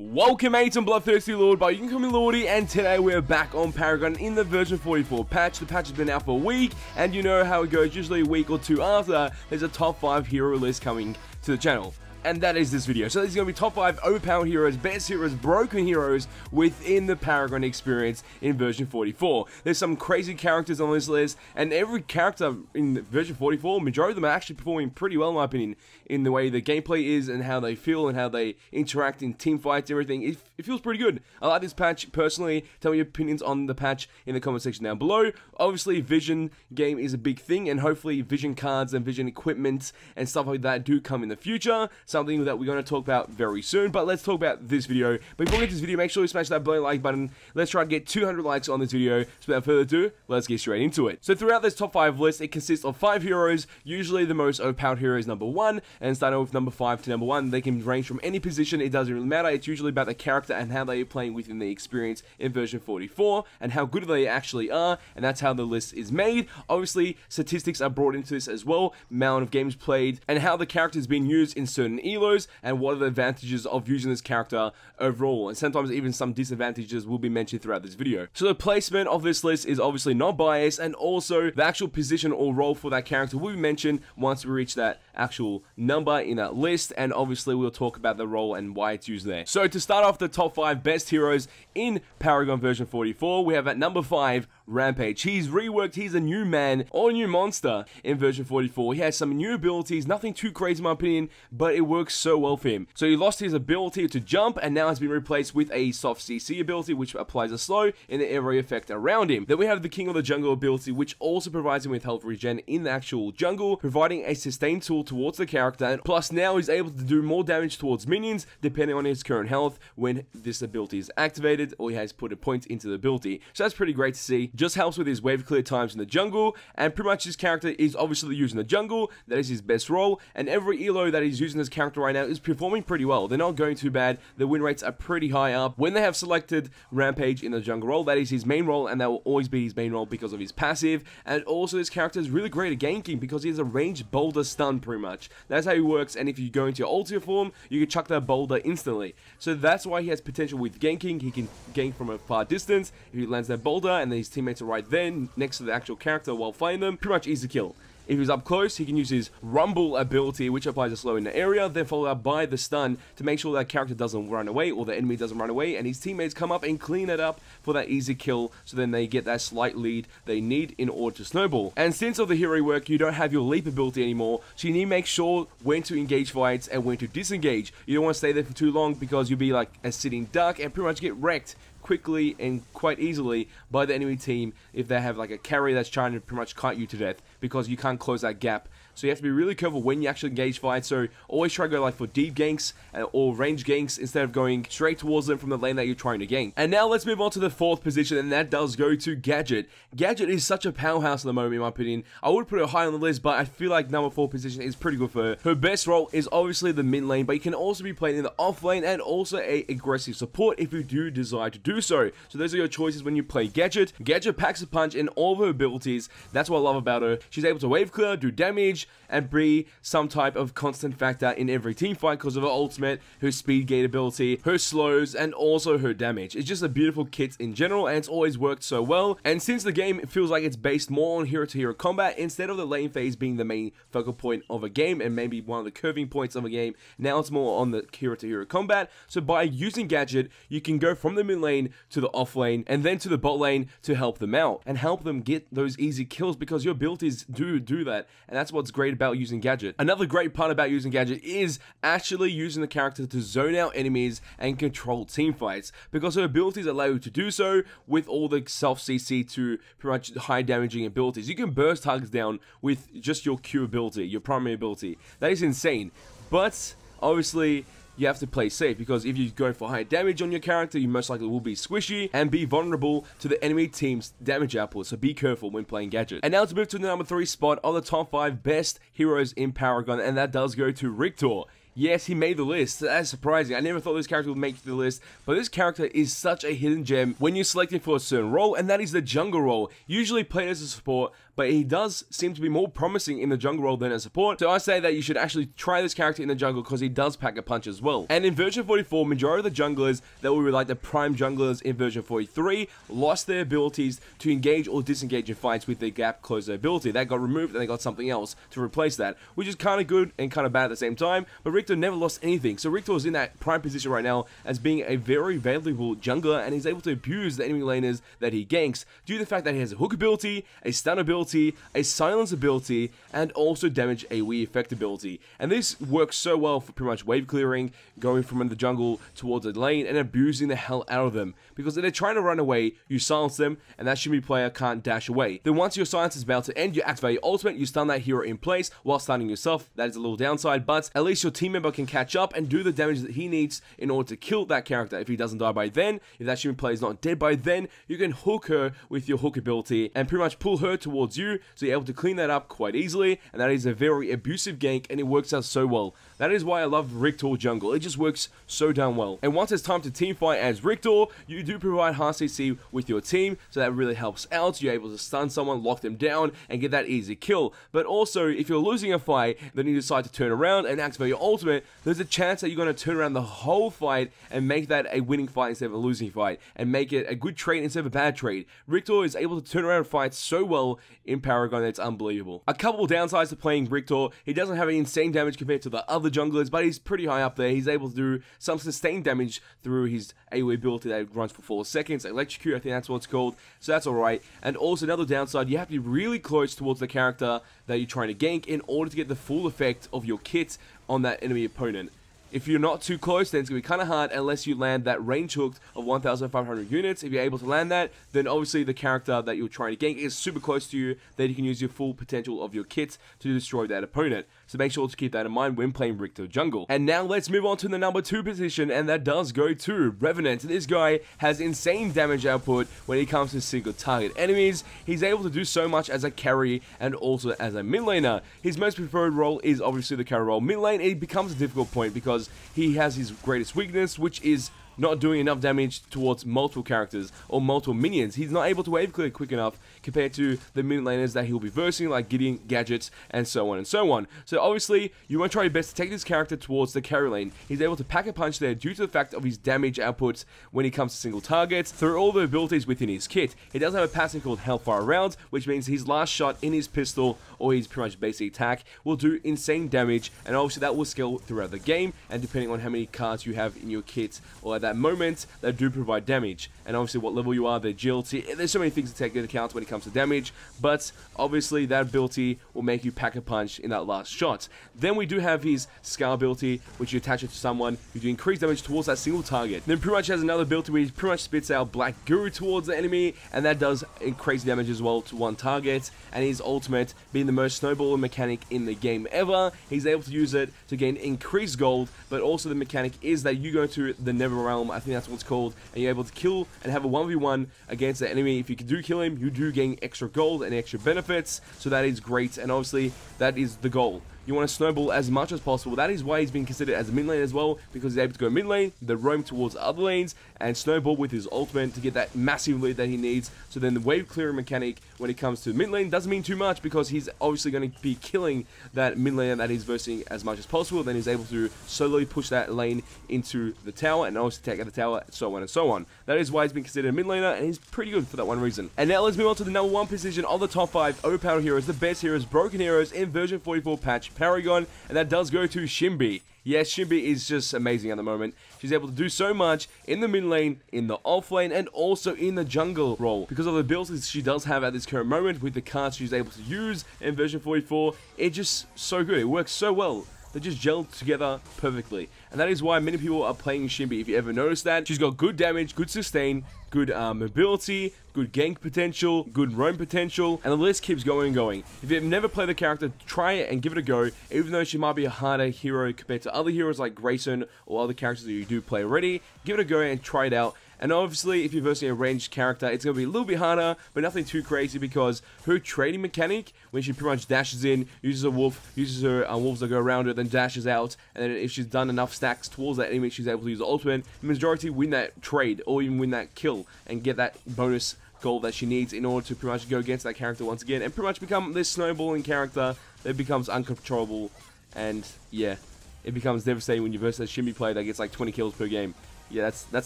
Welcome mates, I'm Bloodthirsty Lord, but you can call me Lordy, and today we're back on Paragon in the version 44 patch. The patch has been out for a week, and you know how it goes, usually a week or two after, there's a top 5 hero list coming to the channel. And that is this video. So this is going to be top 5 overpowered heroes, best heroes, broken heroes within the Paragon experience in version 44. There's some crazy characters on this list, and every character in version 44, majority of them are actually performing pretty well in my opinion, in the way the gameplay is and how they feel and how they interact in team fights, everything. It feels pretty good. I like this patch personally. Tell me your opinions on the patch in the comment section down below. Obviously, vision game is a big thing, and hopefully vision cards and vision equipment and stuff like that do come in the future. Something that we're going to talk about very soon, but let's talk about this video. But before we get to this video, make sure you smash that bloody like button. Let's try to get 200 likes on this video. So without further ado, let's get straight into it. So throughout this top 5 list, it consists of 5 heroes. Usually the most overpowered hero is number 1, and starting with number 5 to number 1, they can range from any position. It doesn't really matter. It's usually about the character and how they are playing within the experience in version 44 and how good they actually are, and that's how the list is made. Obviously, statistics are brought into this as well, amount of games played, and how the character is being used in certain elos, and what are the advantages of using this character overall, and sometimes even some disadvantages will be mentioned throughout this video. So the placement of this list is obviously not biased, and also the actual position or role for that character will be mentioned once we reach that actual number in that list, and obviously we'll talk about the role and why it's used there. So to start off the top 5 best heroes in Paragon version 44, we have at number 5, Rampage. He's reworked, he's a new man or new monster in version 44. He has some new abilities, nothing too crazy in my opinion, but it works so well for him. So he lost his ability to jump and now has been replaced with a soft CC ability which applies a slow in the area effect around him. Then we have the King of the Jungle ability which also provides him with health regen in the actual jungle, providing a sustained tool towards the character, and plus now he's able to do more damage towards minions depending on his current health when this ability is activated, or he has put a point into the ability. So that's pretty great to see. Just helps with his wave clear times in the jungle, and pretty much his character is obviously using the jungle. That is his best role, and every elo that he's using this character right now is performing pretty well. They're not going too bad. The win rates are pretty high up. When they have selected Rampage in the jungle role, that is his main role, and that will always be his main role because of his passive. And also this character is really great at ganking because he has a ranged boulder stun pretty much. That's how he works, and if you go into your ultimate form, you can chuck that boulder instantly. So that's why he has potential with ganking. He can gank from a far distance. If he lands that boulder and then his teammates are right there next to the actual character while fighting them, pretty much easy kill. If he's up close, he can use his Rumble ability, which applies a slow in the area, then followed up by the stun to make sure that character doesn't run away, or the enemy doesn't run away, and his teammates come up and clean it up for that easy kill, so then they get that slight lead they need in order to snowball. And since of the hero work, you don't have your leap ability anymore, so you need to make sure when to engage fights and when to disengage. You don't want to stay there for too long because you'll be like a sitting duck and pretty much get wrecked quickly and quite easily by the enemy team if they have like a carry that's trying to pretty much cut you to death because you can't close that gap. So you have to be really careful when you actually engage fights. So always try to go like for deep ganks or range ganks instead of going straight towards them from the lane that you're trying to gank. And now let's move on to the 4th position, and that does go to Gadget. Gadget is such a powerhouse at the moment in my opinion. I would put her high on the list, but I feel like number 4 position is pretty good for her. Her best role is obviously the mid lane, but you can also be playing in the off lane and also a aggressive support if you do desire to do so. So those are your choices when you play Gadget. Gadget packs a punch in all of her abilities. That's what I love about her. She's able to wave clear, do damage, and be some type of constant factor in every team fight because of her ultimate, her speed gate ability, her slows, and also her damage. It's just a beautiful kit in general, and it's always worked so well. And since the game feels like it's based more on hero-to-hero combat instead of the lane phase being the main focal point of a game and maybe one of the curving points of a game, now it's more on the hero-to-hero combat. So by using Gadget, you can go from the mid lane to the off lane and then to the bot lane to help them out and help them get those easy kills because your abilities do that, and that's what's great about using Gadget. Another great part about using Gadget is actually using the character to zone out enemies and control team fights, because her abilities allow you to do so with all the self CC to pretty much high damaging abilities. You can burst targets down with just your Q ability, your primary ability. That is insane, but obviously you have to play safe, because if you go for high damage on your character, you most likely will be squishy and be vulnerable to the enemy team's damage output, so be careful when playing Gadget. And now to move to the number 3 spot of the top 5 best heroes in Paragon, and that does go to Richter. Yes, he made the list. That's surprising. I never thought this character would make the list, but this character is such a hidden gem when you're selecting for a certain role, and that is the jungle role. Usually played as a support, but he does seem to be more promising in the jungle role than a support. So I say that you should actually try this character in the jungle because he does pack a punch as well. And in version 44, majority of the junglers that were like the prime junglers in version 43 lost their abilities to engage or disengage in fights with their gap closer ability. That got removed and they got something else to replace that, which is kind of good and kind of bad at the same time. But Richter never lost anything, so Richter is in that prime position right now as being a very valuable jungler, and he's able to abuse the enemy laners that he ganks due to the fact that he has a hook ability, a stun ability, a silence ability, and also damage AoE effect ability. And this works so well for pretty much wave clearing, going from the jungle towards a lane and abusing the hell out of them, because if they're trying to run away, you silence them and that Shinbi player can't dash away. Then once your silence is about to end, you activate your ultimate, you stun that hero in place while stunning yourself. That is a little downside, but at least your team member can catch up and do the damage that he needs in order to kill that character. If he doesn't die by then, if that Shinbi player is not dead by then, you can hook her with your hook ability and pretty much pull her towards you, so you're able to clean that up quite easily, and that is a very abusive gank and it works out so well. That is why I love Richter jungle. It just works so damn well. And once it's time to team fight as Richter, you do provide hard CC with your team, so that really helps out. You're able to stun someone, lock them down, and get that easy kill. But also, if you're losing a fight, then you decide to turn around and activate your ultimate, there's a chance that you're going to turn around the whole fight and make that a winning fight instead of a losing fight, and make it a good trade instead of a bad trade. Richter is able to turn around fights so well in Paragon that it's unbelievable. A couple of downsides to playing Richter: he doesn't have any insane damage compared to the other junglers, but he's pretty high up there. He's able to do some sustained damage through his AoE ability that runs for 4 seconds, Electrocute, I think that's what it's called, so that's alright. And also another downside, you have to be really close towards the character that you're trying to gank in order to get the full effect of your kit on that enemy opponent. If you're not too close, then it's going to be kind of hard unless you land that range hook of 1,500 units. If you're able to land that, then obviously the character that you're trying to gank is super close to you, then you can use your full potential of your kit to destroy that opponent. So make sure to keep that in mind when playing Richter jungle. And now let's move on to the number 2 position, and that does go to Revenant. This guy has insane damage output when it comes to single target enemies. He's able to do so much as a carry and also as a mid laner. His most preferred role is obviously the carry role. Mid lane, it becomes a difficult point because he has his greatest weakness, which is not doing enough damage towards multiple characters or multiple minions. He's not able to wave clear quick enough compared to the mid laners that he'll be versing, like Gideon, Gadgets, and so on and so on. So obviously, you want to try your best to take this character towards the carry lane. He's able to pack a punch there due to the fact of his damage output when it comes to single targets through all the abilities within his kit. He does have a passive called Hellfire Round, which means his last shot in his pistol or his pretty much basic attack will do insane damage, and obviously that will scale throughout the game, and depending on how many cards you have in your kit or at that moment, that do provide damage, and obviously what level you are, the agility. There's so many things to take into account when it comes to damage, but obviously that ability will make you pack a punch in that last shot. Then we do have his Scar ability, which you attach it to someone, you do increase damage towards that single target. Then pretty much has another ability where he pretty much spits out Black Guru towards the enemy, and that does increase damage as well to one target. And his ultimate, being the most snowballing mechanic in the game ever, he's able to use it to gain increased gold, but also the mechanic is that you go to the Nether Realm, I think that's what it's called, and you're able to kill and have a 1v1 against the enemy. If you do kill him, you do gain extra gold and extra benefits, so that is great, and obviously that is the goal. You want to snowball as much as possible. That is why he's been considered as a mid lane as well, because he's able to go mid lane, then roam towards other lanes, and snowball with his ultimate to get that massive lead that he needs. So then the wave clearing mechanic when it comes to mid lane doesn't mean too much, because he's obviously going to be killing that mid lane that he's versing as much as possible. Then he's able to slowly push that lane into the tower and also take out the tower, so on and so on. That is why he's been considered a mid laner, and he's pretty good for that one reason. And now let's move on to the number 1 position of the top 5 overpowered heroes, the best heroes, broken heroes in version 44 patch Paragon, and that does go to Shinbi. Yes, Shinbi is just amazing at the moment. She's able to do so much in the mid lane, in the off lane, and also in the jungle role. Because of the abilities she does have at this current moment, with the cards she's able to use in version 44, it's just so good. It works so well. They just gel together perfectly. And that is why many people are playing Shinbi. If you ever noticed that, she's got good damage, good sustain, good mobility, good gank potential, good roam potential, and the list keeps going and going. If you've never played the character, try it and give it a go, even though she might be a harder hero compared to other heroes like Grayson or other characters that you do play already. Give it a go and try it out. And obviously, if you're versing a ranged character, it's going to be a little bit harder, but nothing too crazy, because her trading mechanic, when she pretty much dashes in, uses a wolf, uses her wolves that go around her, then dashes out, and then if she's done enough stacks towards that enemy, she's able to use the ultimate, the majority win that trade, or even win that kill, and get that bonus gold that she needs in order to pretty much go against that character once again and pretty much become this snowballing character that becomes uncontrollable. And yeah, it becomes devastating when you verse a Shimbi player that gets like 20 kills per game. Yeah, that's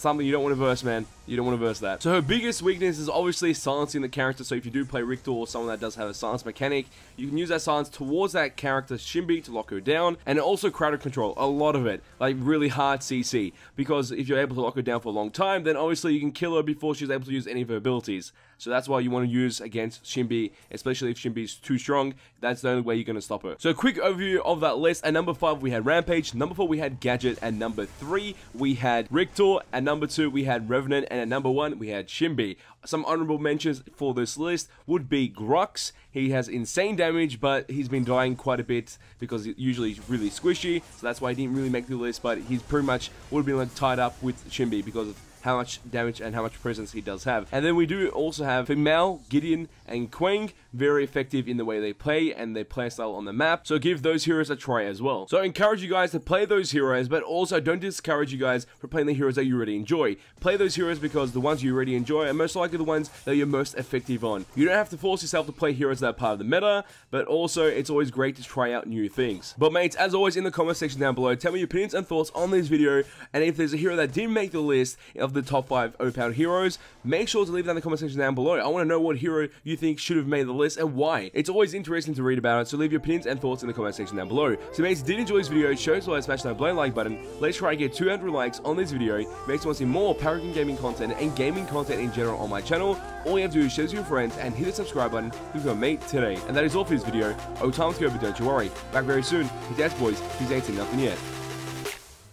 something you don't want to verse, man. You don't want to verse that. So her biggest weakness is obviously silencing the character. So if you do play Richter or someone that does have a silence mechanic, you can use that silence towards that character Shimbi to lock her down. And also crowd control, a lot of it, like really hard CC. Because if you're able to lock her down for a long time, then obviously you can kill her before she's able to use any of her abilities. So that's why you want to use against Shimbi, especially if Shimbi is too strong. That's the only way you're going to stop her. So a quick overview of that list. At number 5 we had Rampage, number 4 we had Gadget, at number 3 we had Richter, at number 2 we had Revenant, and at number 1 we had Shimbi. Some honorable mentions for this list would be Grux. He has insane damage, but he's been dying quite a bit because usually he's really squishy, so that's why he didn't really make the list, but he's pretty much would have been like tied up with Shimbi because of how much damage and how much presence he does have. And then we do also have Female, Gideon, and Quang, very effective in the way they play and their playstyle on the map, so give those heroes a try as well. So I encourage you guys to play those heroes, but also don't discourage you guys for playing the heroes that you already enjoy. Play those heroes because the ones you already enjoy are most likely the ones that you're most effective on. You don't have to force yourself to play heroes that are part of the meta, but also it's always great to try out new things. But mates, as always in the comment section down below, tell me your opinions and thoughts on this video, and if there's a hero that didn't make the list of the top 5 overpowered heroes, make sure to leave that in the comment section down below. I want to know what hero you think should have made the list and why. It's always interesting to read about it, so leave your opinions and thoughts in the comment section down below. So mates, did you enjoy this video? Show us a like, smash that blind like button. Let's try and get 200 likes on this video. Makes you want to see more Paragon gaming content and gaming content in general on my channel. All you have to do is share this with your friends and hit the subscribe button to become a mate today. And that is all for this video. Oh, time to go, but don't you worry. Back very soon. His ass boys, he's 18, nothing yet.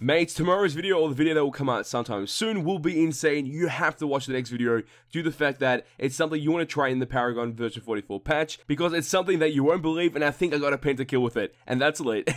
Mates, tomorrow's video, or the video that will come out sometime soon, will be insane. You have to watch the next video due to the fact that it's something you want to try in the Paragon version 44 patch, because it's something that you won't believe, and I think I got a pentakill with it, and that's lit.